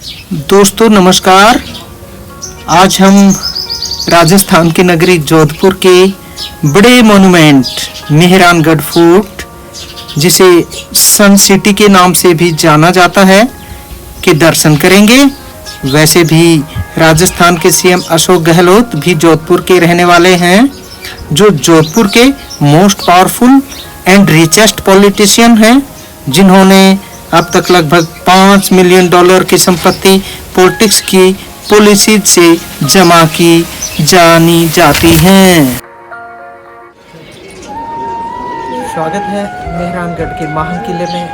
दोस्तों नमस्कार। आज हम राजस्थान की नगरी जोधपुर के बड़े मोन्यूमेंट मेहरानगढ़ फोर्ट, जिसे सन सिटी के नाम से भी जाना जाता है, के दर्शन करेंगे। वैसे भी राजस्थान के सीएम अशोक गहलोत भी जोधपुर के रहने वाले हैं, जो जोधपुर के most powerful and richest politician हैं, जिन्होंने अब तक लगभग $5 मिलियन की संपत्ति पॉलिटिक्स की पॉलिसी से जमा की जानी जाती है। स्वागत है मेहरानगढ़ के महान किले में,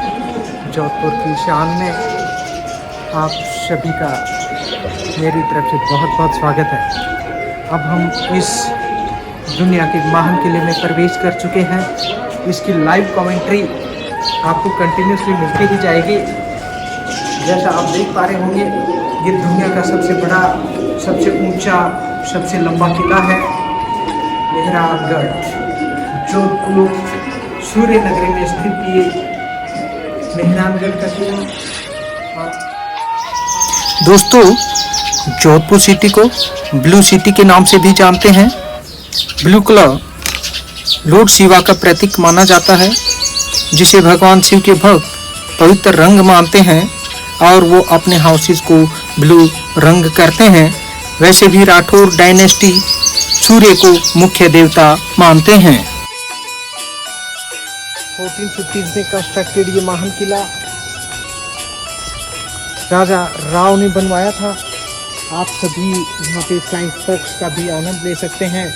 जोधपुर की शान में। आप सभी का मेरी तरफ से बहुत बहुत स्वागत है। अब हम इस दुनिया के महान किले में प्रवेश कर चुके हैं। इसकी लाइव कमेंट्री आपको कंटिन्यूसली मिलती ही जाएगी। जैसा आप देख पा रहे होंगे, ये दुनिया का सबसे बड़ा, सबसे ऊंचा, सबसे लंबा किला है मेहरानगढ़, जोधपुर सूर्य नगरी में स्थित ये मेहरानगढ़ का किला। दोस्तों, जोधपुर सिटी को ब्लू सिटी के नाम से भी जानते हैं। ब्लू कलर लॉर्ड शिवा का प्रतीक माना जाता है, जिसे भगवान शिव के भक्त पवित्र रंग मानते हैं और वो अपने हाउसेस को ब्लू रंग करते हैं। वैसे भी राठौर डायनेस्टी सूर्य को मुख्य देवता मानते हैं। 1450 में कंस्ट्रक्टेड ये महान किला राजा राव ने बनवाया था। आप सभी यहाँ पे फ्लाइंग फॉक्स का भी आनंद ले सकते हैं।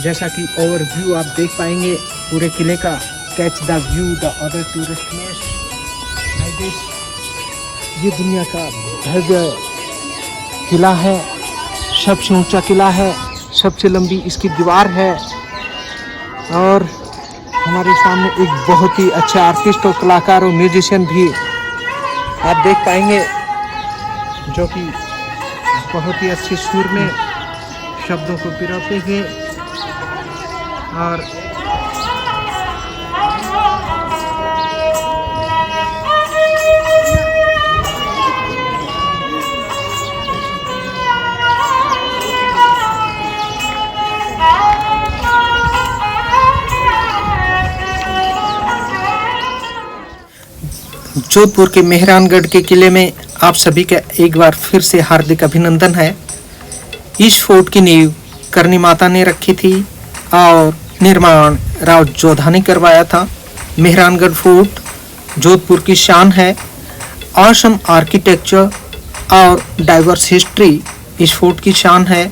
जैसा कि ओवरव्यू आप देख पाएंगे पूरे किले का। Catch the view the other tourist place. ये दुनिया का भव्य किला है, सबसे ऊंचा किला है, सबसे लंबी इसकी दीवार है। और हमारे सामने एक बहुत ही अच्छा आर्टिस्ट और कलाकार और म्यूजिशियन भी आप देख पाएंगे, जो कि बहुत ही अच्छे सुर में शब्दों को पिरोते हुए और जोधपुर के मेहरानगढ़ के किले में आप सभी का एक बार फिर से हार्दिक अभिनंदन है। इस फोर्ट की नींव करनी माता ने रखी थी और निर्माण राव जोधा ने करवाया था। मेहरानगढ़ फोर्ट जोधपुर की शान है। ऑसम आर्किटेक्चर और डाइवर्स हिस्ट्री इस फोर्ट की शान है।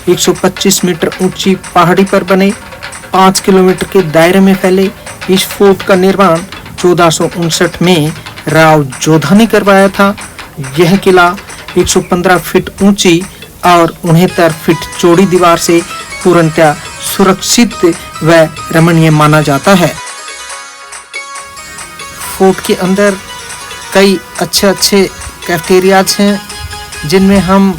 125 मीटर ऊंची पहाड़ी पर बने 5 किलोमीटर के दायरे में फैले इस फोर्ट का निर्माण 1459 में राव जोधा ने करवाया था। यह किला 115 फीट ऊंची और 69 फीट चौड़ी दीवार से पूर्णतः सुरक्षित व रमणीय माना जाता है। फोर्ट के अंदर कई अच्छे कैफेटेरियाज हैं, जिनमें हम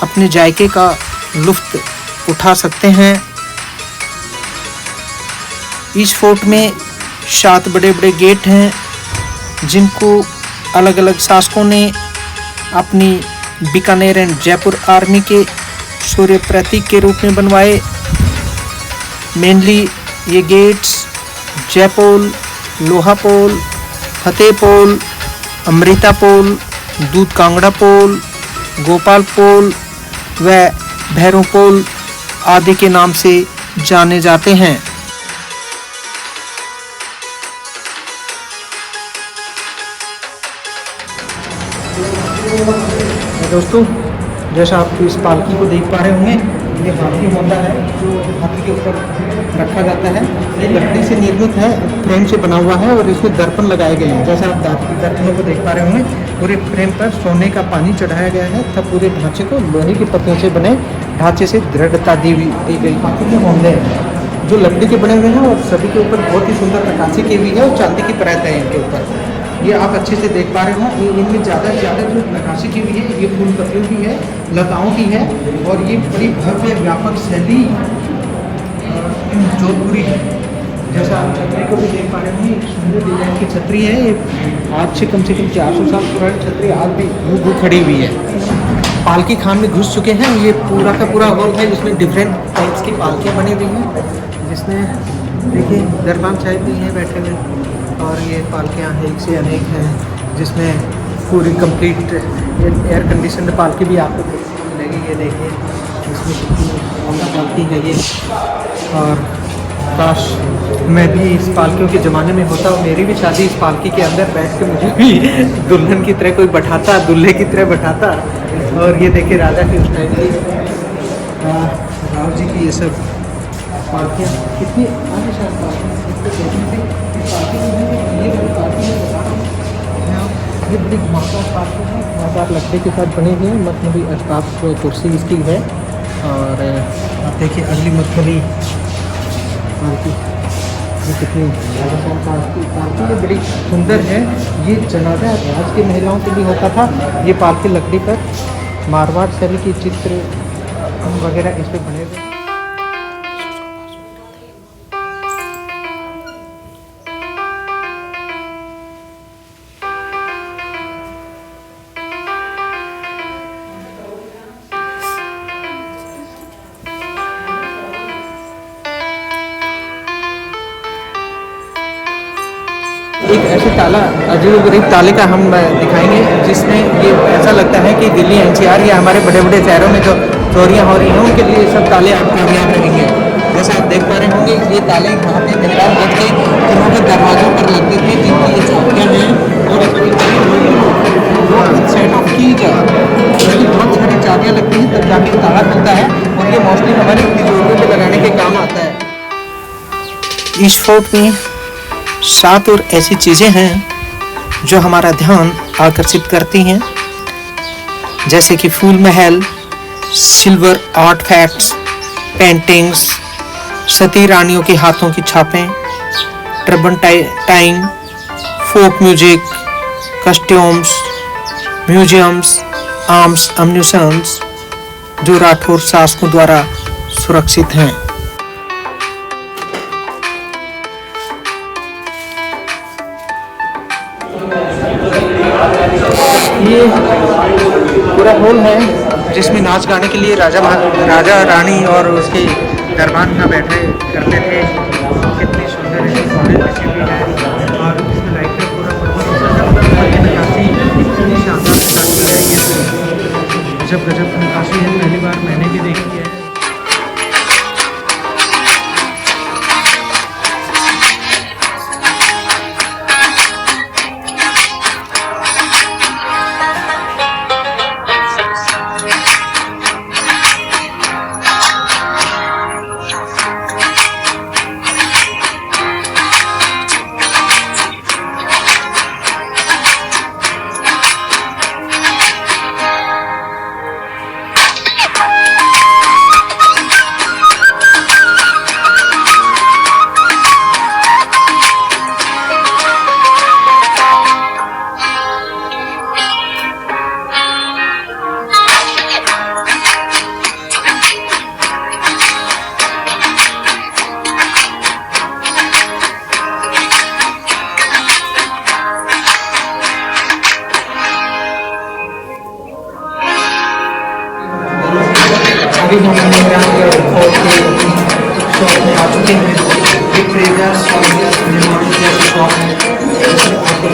अपने जायके का लुत्फ उठा सकते हैं। इस फोर्ट में 7 बड़े बड़े गेट हैं, जिनको अलग अलग शासकों ने अपनी बीकानेर एंड जयपुर आर्मी के शौर्य प्रतीक के रूप में बनवाए। मेनली ये गेट्स जयपोल, लोहापोल, फतेहपोल, अमृतापोल, दूध कांगड़ा पोल, गोपाल पोल व भैरवपोल आदि के नाम से जाने जाते हैं। दोस्तों, जैसा आप इस पालकी को देख पा रहे होंगे, ये हाथी होता है जो हाथी के ऊपर रखा जाता है। ये लकड़ी से निर्मित है, फ्रेम से बना हुआ है और इसमें दर्पण लगाए गए हैं। जैसा आप दर्पणों को देख पा रहे होंगे, पूरे फ्रेम पर सोने का पानी चढ़ाया गया है तब पूरे ढांचे को लोहे की पत्तियों से बने ढांचे से दृढ़ता दी गई। हाथी के होंगे जो लकड़ी के बने हुए हैं और सभी के ऊपर बहुत ही सुंदर नक्काशी की हुई है और चांदी की परत है इनके ऊपर। ये आप अच्छे से देख पा रहे हो। इनमें ज़्यादा से ज़्यादा जो नक्काशी की हुई है, ये फूल पत्तियों की है, लताओं की है और ये बड़ी भव्य व्यापक शैली जोधपुरी है। जैसा आप छतरी को भी देख पा रहे हैं, एक सुंदर डिजाइन की छतरी है। ये आज से कम 400 साल पुरानी छतरी आज भी वो खड़ी हुई है। पालकी खान में घुस चुके हैं। ये पूरा का पूरा हॉल है जिसमें डिफरेंट टाइप्स की पालकियाँ बनी हुई हैं, जिसमें देखिए दरबान साहिब भी हैं बैठे हुए, और ये पालकियाँ एक से अनेक हैं, जिसमें पूरी कंप्लीट एयर कंडीशन पालकी भी आपको मिलेगी। ये देखिए इसमें कितनी पालकी है ये। और काश मैं भी इस पालकियों के ज़माने में होता और मेरी भी शादी इस पालकी के अंदर बैठ के मुझे भी दुल्हन की तरह कोई बैठाता, दूल्हे की तरह बैठाता। और ये देखिए राजा की उस टाइम की राव जी की ये सब पालकियाँ कितनी आलिशान पालकी, ये बड़ी घुमावदार पालकी है, घुमावदार लकड़ी के साथ बनी हुई है। मखमली अस्ताफ कुर्सी इसकी है। और आप देखिए अगली मखमली पालकी, ये कितनी पालकी ये बड़ी सुंदर है। ये जनाजा राज की महिलाओं के लिए होता था। ये पालकी लकड़ी पर मारवाड़ शैली की चित्र वगैरह इस पर बने हुए। एक ऐसे ताला अजीब-ओ-गरीब ताले का हम दिखाएंगे, जिसमें ये ऐसा लगता है कि दिल्ली एनसीआर या हमारे बड़े बड़े शहरों में जो चोरियां हो रही हैं उनके लिए सब ताले आप कामयाब रहेंगे। जैसे आप देख पा रहे होंगे ये ताले वहाँ पे मेहरानगढ़ के किलों के दरवाज़ों पर लगते थे, जिनकी ये चाबियाँ हैं। और इसमें सेट ऑफ कीज है, इसकी बहुत सारी चाबियाँ लगती हैं तब जाके ताला खुलता है, और ये मोस्टली हमारी तिजोरियों में लगाने के काम आता है। इस फोर्ट में 7 और ऐसी चीज़ें हैं जो हमारा ध्यान आकर्षित करती हैं, जैसे कि फूल महल, सिल्वर आर्टफैक्ट्स, पेंटिंग्स, सती रानियों के हाथों की छापें, turban tying, folk music, costumes, museums, arms ammunitions जो राठौर शासकों द्वारा सुरक्षित हैं। ये पूरा हॉल है जिसमें नाच गाने के लिए राजा रानी और उसके दरबान में बैठे करते थे। कितनी सुंदर है, और इसमें लाइटें पूरा नक्काशी इतनी शानदार नक्काशी है। ये गजब नक्काशी है, पहली बार मैंने भी देखी है। अभी हम मेहरानगढ़ फोर्ट के शॉप में आ चुके हैं। ये ट्रेजर्स और मेमोरीज जैसी शॉप है, जिसमें आपको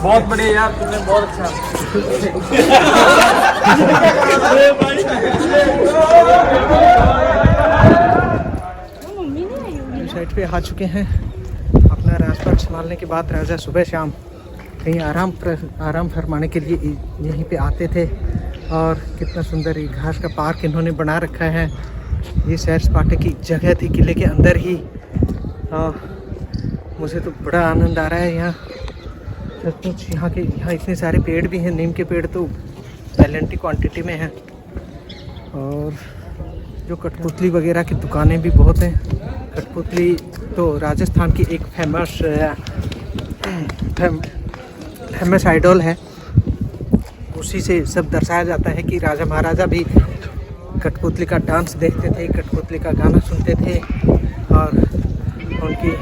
बहुत बढ़िया यार, तुमने बहुत अच्छा। साइड पे आ चुके हैं। अपना रास्ता संभालने के बाद राजा सुबह शाम कहीं आराम फरमाने के लिए यहीं पे आते थे। और कितना सुंदर ये घास का पार्क इन्होंने बना रखा है। ये सैर सपाटे की जगह थी किले के अंदर ही। मुझे तो बड़ा आनंद आ रहा है यहाँ। सचमुच यहाँ इतने सारे पेड़ भी हैं। नीम के पेड़ तो पैलेंटी क्वांटिटी में हैं। और जो कठपुतली वगैरह की दुकानें भी बहुत हैं। कठपुतली तो राजस्थान की एक फेमस आइडल है। उसी से सब दर्शाया जाता है कि राजा महाराजा भी कठपुतली का डांस देखते थे, कठपुतली का गाना सुनते थे। और उनकी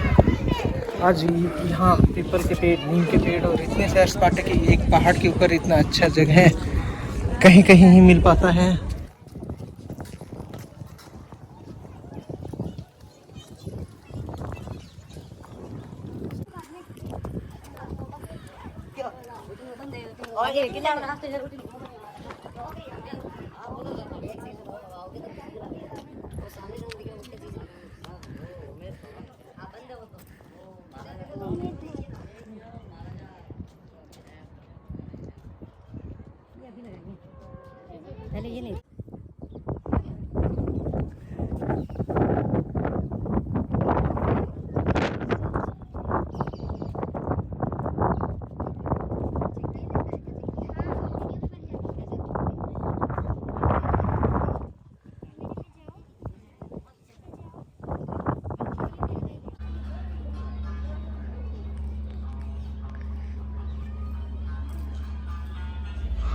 आज यहाँ पीपल के पेड़, नीम के पेड़ और इतने सैर सपाटे की एक पहाड़ के ऊपर इतना अच्छा जगह है कहीं कहीं ही मिल पाता है। पहले ये नहीं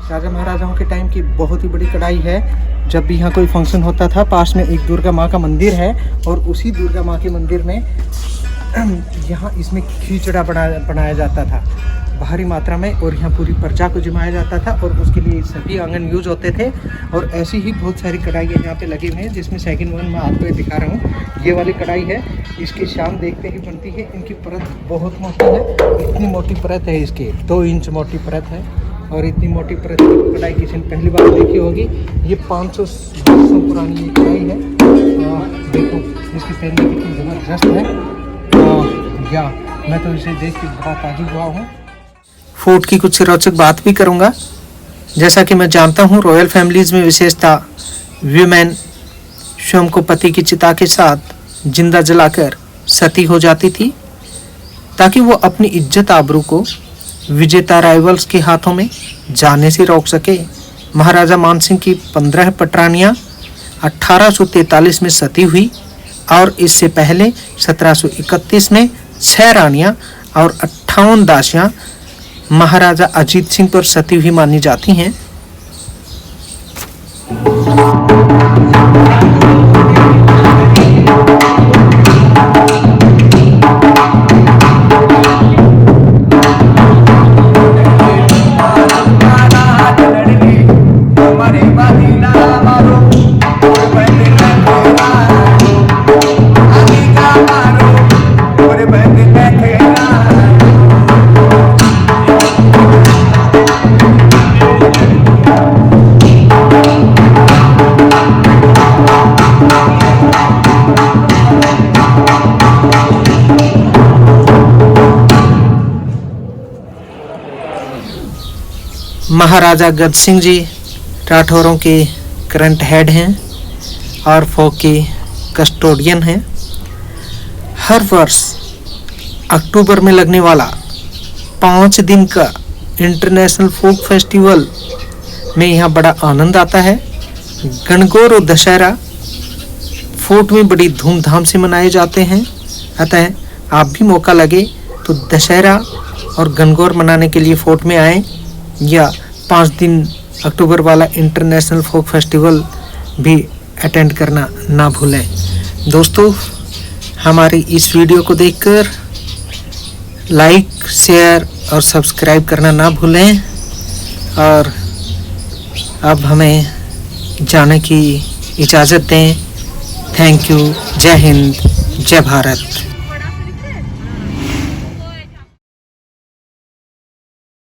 राजा महाराजाओं के टाइम की बहुत ही बड़ी कढ़ाई है। जब भी यहाँ कोई फंक्शन होता था, पास में एक दुर्गा माँ का मंदिर है और उसी दुर्गा माँ के मंदिर में यहाँ इसमें खिचड़ा बनाया जाता था भारी मात्रा में। और यहाँ पूरी प्रजा को जमाया जाता था और उसके लिए सभी आंगन यूज होते थे। और ऐसी ही बहुत सारी कढ़ाइयाँ यहाँ पे लगी हुई हैं, जिसमें सेकंड वन मैं आपको ये दिखा रहा हूँ। ये वाली कढ़ाई है, इसकी शान देखते ही बनती है। इनकी परत बहुत मोटी है, इतनी मोटी परत है, इसकी 2 इंच मोटी परत है। और इतनी मोटी परत की कढ़ाई किसी ने पहली बार देखी होगी। ये 500 वर्षों पुरानी ये कढ़ाई है। देखो इसकी पहनने कितनी ज़बरदस्त है। या मैं तो इसे देख के बड़ा ताजुब हुआ हूँ। फूड की कुछ रोचक बात भी करूँगा। जैसा कि मैं जानता हूँ, रॉयल फैमिलीज़ में विशेषता वीमेन स्वयं को पति की चिता के साथ जिंदा जलाकर सती हो जाती थी, ताकि वो अपनी इज्जत आबरू को विजेता राइवल्स के हाथों में जाने से रोक सके। महाराजा मानसिंह की 15 पटरानियाँ 1843 में सती हुई और इससे पहले 1731 में 6 रानियाँ और 58 दासियाँ महाराजा अजीत सिंह पर सती हुई मानी जाती हैं। महाराजा गज सिंह जी राठौरों के करंट हेड हैं और फोक के कस्टोडियन हैं। हर वर्ष अक्टूबर में लगने वाला 5 दिन का इंटरनेशनल फोक फेस्टिवल में यहाँ बड़ा आनंद आता है। गणगौर और दशहरा फोर्ट में बड़ी धूमधाम से मनाए जाते हैं। अतः आप भी मौका लगे तो दशहरा और गणगौर मनाने के लिए फोर्ट में आएँ, या 5 दिन अक्टूबर वाला इंटरनेशनल फोक फेस्टिवल भी अटेंड करना ना भूलें। दोस्तों, हमारी इस वीडियो को देखकर लाइक, शेयर और सब्सक्राइब करना ना भूलें। और अब हमें जाने की इजाज़त दें। Thank you. जय हिंद, जय भारत।